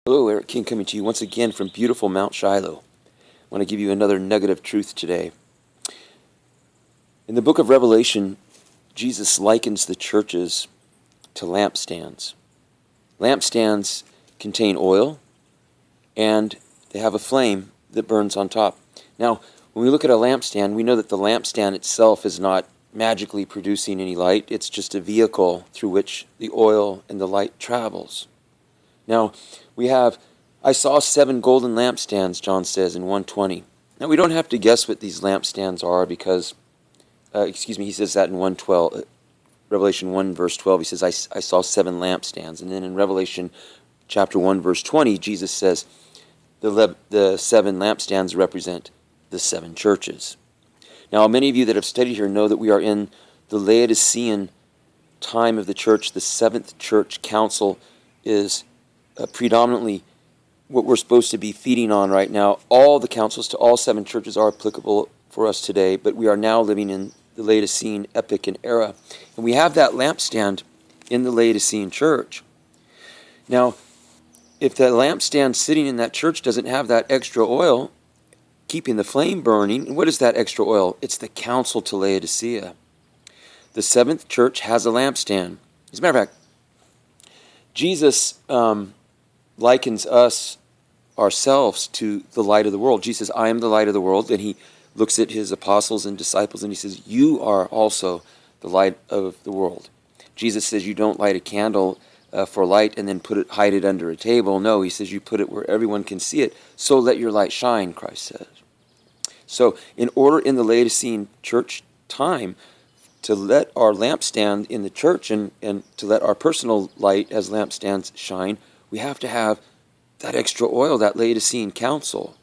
Hello, Eric King coming to you once again from beautiful Mount Shiloh. I want to give you another nugget of truth today. In the book of Revelation, Jesus likens the churches to lampstands. Lampstands contain oil, and they have a flame that burns on top. Now, when we look at a lampstand, we know that the lampstand itself is not magically producing any light. It's just a vehicle through which the oil and the light travels. Now, I saw 7 golden lampstands, John says in 1:20. Now, we don't have to guess what these lampstands are because, he says that in 1:12, Revelation 1, verse 12. He says, I saw 7 lampstands. And then in Revelation chapter 1, verse 20, Jesus says the 7 lampstands represent the 7 churches. Now, many of you that have studied here know that we are in the Laodicean time of the church. The 7th church council is predominantly what we're supposed to be feeding on right now. All the councils to all 7 churches are applicable for us today, but we are now living in the Laodicean epoch and era. And we have that lampstand in the Laodicean church. Now, if the lampstand sitting in that church doesn't have that extra oil, keeping the flame burning, what is that extra oil? It's the counsel to Laodicea. The 7th church has a lampstand. As a matter of fact, Jesus likens us ourselves to the light of the world. Jesus says, I am the light of the world. And he looks at his apostles and disciples and he says, you are also the light of the world. Jesus says you don't light a candle for light and then hide it under a table. No, he says you put it where everyone can see it. So let your light shine, Christ says. So in order in the Laodicean church time to let our lampstand in the church and to let our personal light as lampstands shine, we have to have that extra oil, that Laodicean counsel.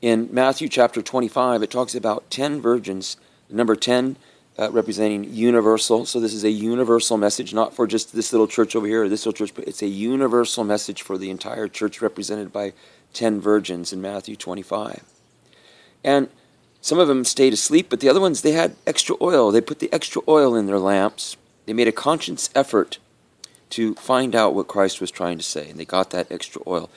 In Matthew chapter 25, it talks about 10 virgins, number 10 representing universal. So this is a universal message, not for just this little church over here or this little church, but it's a universal message for the entire church represented by 10 virgins in Matthew 25. And some of them stayed asleep, but the other ones, they had extra oil. They put the extra oil in their lamps. They made a conscious effort to find out what Christ was trying to say, and they got that extra oil.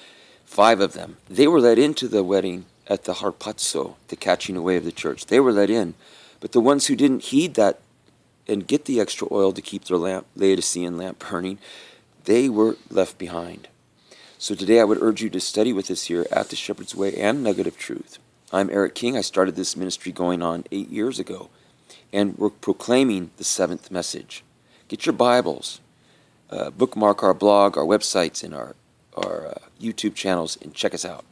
5 of them, they were let into the wedding at the harpazo, the catching away of the church. They were let in, but the ones who didn't heed that and get the extra oil to keep their Laodicean lamp burning, they were left behind. So today I would urge you to study with us here at the Shepherd's Way and Nugget of Truth. I'm Eric King. I started this ministry going on 8 years ago, and we're proclaiming the 7th message. Get your Bibles. Bookmark our blog, our websites, and our YouTube channels, and check us out.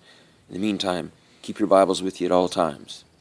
In the meantime, keep your Bibles with you at all times.